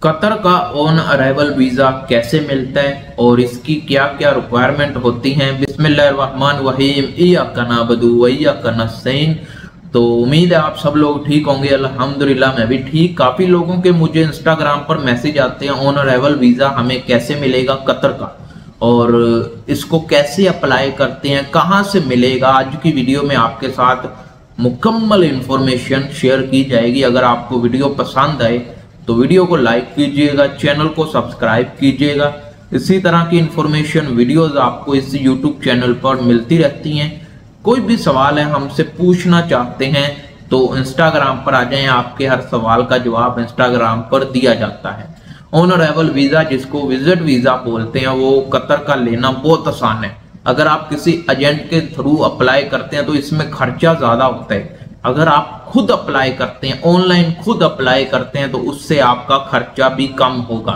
Qatar का on arrival visa कैसे मिलता है और इसकी क्या क्या रिक्वायरमेंट होती हैं। बिस्मिल्लाहिर्रहमानिर्रहीम, इय्याका नअबुदु व इय्याका नस्तईन। तो उम्मीद है आप सब लोग ठीक होंगे। अल्हम्दुलिल्लाह मैं भी ठीक। काफी लोगों के मुझे इंस्टाग्राम पर मैसेज आते हैं ऑन अराइवल वीजा हमें कैसे मिलेगा कतर का, और इसको कैसे अप्लाई करते हैं, कहाँ से मिलेगा। आज की वीडियो में आपके साथ मुकम्मल इंफॉर्मेशन शेयर की जाएगी। अगर आपको वीडियो पसंद आए तो वीडियो को लाइक कीजिएगा, चैनल को सब्सक्राइब कीजिएगा। इसी तरह की इंफॉर्मेशन वीडियोस आपको इस यूट्यूब चैनल पर मिलती रहती हैं। कोई भी सवाल है हमसे पूछना चाहते हैं तो इंस्टाग्राम पर आ जाएं, आपके हर सवाल का जवाब इंस्टाग्राम पर दिया जाता है। ऑन अराइवल वीजा जिसको विजिट वीजा बोलते हैं, वो कतर का लेना बहुत आसान है। अगर आप किसी एजेंट के थ्रू अप्लाई करते हैं तो इसमें खर्चा ज्यादा होता है। अगर आप खुद अप्लाई करते हैं, ऑनलाइन खुद अप्लाई करते हैं, तो उससे आपका खर्चा भी कम होगा।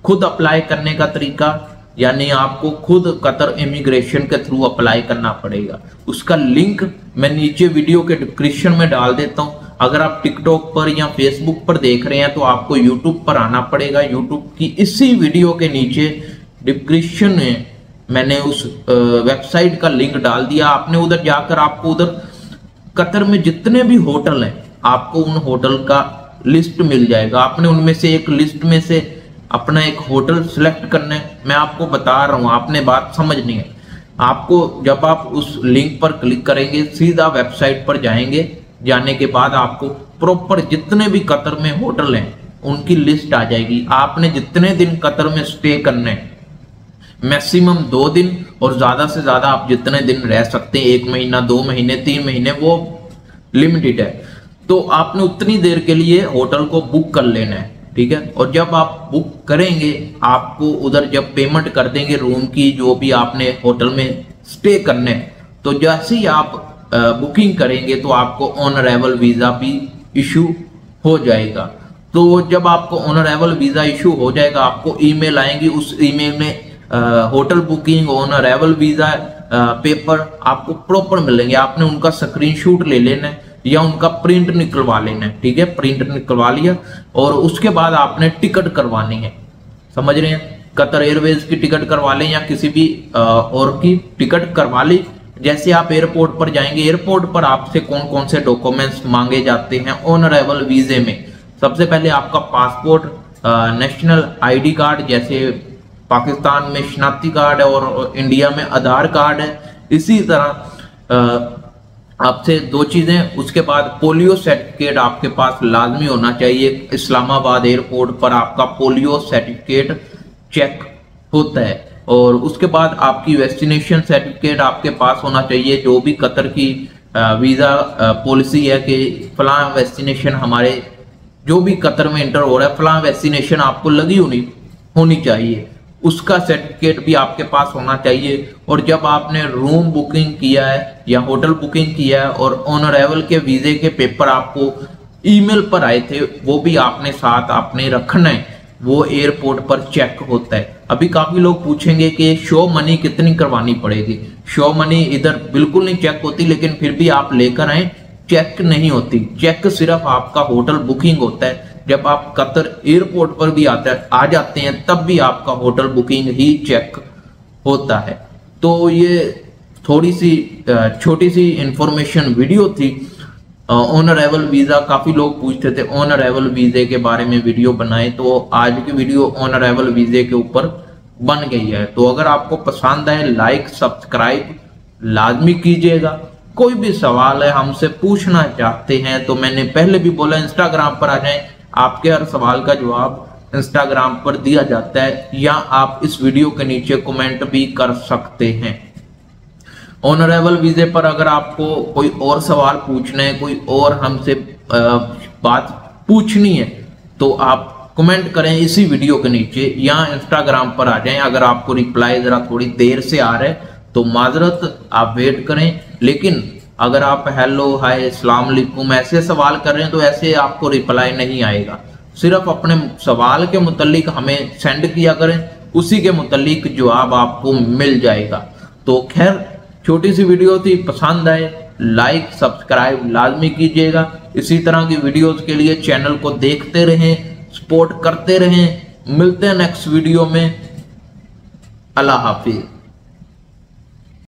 खुद अप्लाई करने का तरीका यानी आपको खुद कतर इमिग्रेशन के थ्रू अप्लाई करना पड़ेगा। उसका लिंक मैं नीचे वीडियो के डिस्क्रिप्शन में डाल देता हूं। अगर आप टिकटॉक पर या फेसबुक पर देख रहे हैं तो आपको यूट्यूब पर आना पड़ेगा। यूट्यूब की इसी वीडियो के नीचे डिस्क्रिप्शन में मैंने उस वेबसाइट का लिंक डाल दिया। आपने उधर जाकर आपको उधर कतर में जितने भी होटल हैं आपको उन होटल का लिस्ट मिल जाएगा। आपने उनमें से एक लिस्ट में से अपना एक होटल सिलेक्ट करना है। मैं आपको बता रहा हूं, आपने बात समझनी है। आपको जब आप उस लिंक पर क्लिक करेंगे सीधा वेबसाइट पर जाएंगे। जाने के बाद आपको प्रॉपर जितने भी कतर में होटल हैं उनकी लिस्ट आ जाएगी। आपने जितने दिन कतर में स्टे करने हैं, मैक्सिमम 2 दिन और ज्यादा से ज्यादा आप जितने दिन रह सकते हैं, 1 महीना, 2 महीने, 3 महीने, वो लिमिटेड है। तो आपने उतनी देर के लिए होटल को बुक कर लेना है, ठीक है। और जब आप बुक करेंगे आपको उधर जब पेमेंट कर देंगे रूम की, जो भी आपने होटल में स्टे करने, तो जैसे ही आप बुकिंग करेंगे तो आपको ऑन अराइवल वीजा भी इशू हो जाएगा। तो जब आपको ऑन अराइवल वीजा इशू हो जाएगा आपको ईमेल आएंगी। उस ईमेल में hotel booking, on arrival visa paper आपको प्रॉपर मिलेंगे। आपने उनका स्क्रीनशॉट ले लेना है या उनका प्रिंट निकलवा लेना है, ठीक है। प्रिंट निकलवा लिया और उसके बाद आपने टिकट करवानी है, समझ रहे हैं। कतर एयरवेज की टिकट करवा लें या किसी भी और की टिकट करवा ली। जैसे आप एयरपोर्ट पर जाएंगे, एयरपोर्ट पर आपसे कौन कौन से डॉक्यूमेंट्स मांगे जाते हैं ऑन अराइवल वीजे में। सबसे पहले आपका पासपोर्ट, नेशनल आईडी कार्ड, जैसे पाकिस्तान में शनाख्ती कार्ड है और इंडिया में आधार कार्ड है। इसी तरह आपसे 2 चीजें। उसके बाद पोलियो सर्टिफिकेट आपके पास लाजमी होना चाहिए। इस्लामाबाद एयरपोर्ट पर आपका पोलियो सर्टिफिकेट चेक होता है। और उसके बाद आपकी वैक्सीनेशन सर्टिफिकेट आपके पास होना चाहिए। जो भी कतर की वीजा पॉलिसी है कि फलां वैक्सीनेशन हमारे जो भी कतर में इंटर हो रहा है, फलां वैक्सीनेशन आपको लगी होनी चाहिए, उसका सर्टिफिकेट भी आपके पास होना चाहिए। और जब आपने रूम बुकिंग किया है या होटल बुकिंग किया है और ऑन अराइवल के वीजे के पेपर आपको ईमेल पर आए थे, वो भी आपने साथ आपने रखना है। वो एयरपोर्ट पर चेक होता है। अभी काफी लोग पूछेंगे कि शो मनी कितनी करवानी पड़ेगी। शो मनी इधर बिल्कुल नहीं चेक होती, लेकिन फिर भी आप लेकर आए, चेक नहीं होती। चेक सिर्फ आपका होटल बुकिंग होता है। जब आप कतर एयरपोर्ट पर भी आ जाते हैं तब भी आपका होटल बुकिंग ही चेक होता है। तो ये थोड़ी सी छोटी सी इंफॉर्मेशन वीडियो थी ऑन अराइवल वीजा। काफी लोग पूछते थे ऑन अराइवल वीजे के बारे में वीडियो बनाए, तो आज की वीडियो ऑन अराइवल वीजे के ऊपर बन गई है। तो अगर आपको पसंद आए लाइक सब्सक्राइब लाजमी कीजिएगा। कोई भी सवाल है हमसे पूछना चाहते हैं तो मैंने पहले भी बोला इंस्टाग्राम पर आ जाएं, आपके हर सवाल का जवाब इंस्टाग्राम पर दिया जाता है, या आप इस वीडियो के नीचे कमेंट भी कर सकते हैं। ऑन अराइवल वीजे पर अगर आपको कोई और सवाल पूछना है, कोई और हमसे बात पूछनी है, तो आप कमेंट करें इसी वीडियो के नीचे या इंस्टाग्राम पर आ जाएं। अगर आपको रिप्लाई जरा थोड़ी देर से आ रहा है तो माजरत, आप वेट करें। लेकिन अगर आप हेलो, हाय, अस्सलाम वालेकुम ऐसे सवाल कर रहे हैं तो ऐसे आपको रिप्लाई नहीं आएगा। सिर्फ अपने सवाल के मुतालिक हमें सेंड किया करें, उसी के मुतालिक जवाब आपको मिल जाएगा। तो खैर छोटी सी वीडियो थी, पसंद आए लाइक सब्सक्राइब लाजमी कीजिएगा। इसी तरह की वीडियोस के लिए चैनल को देखते रहें, सपोर्ट करते रहें। मिलते हैं नेक्स्ट वीडियो में। अल्लाह हाफिज।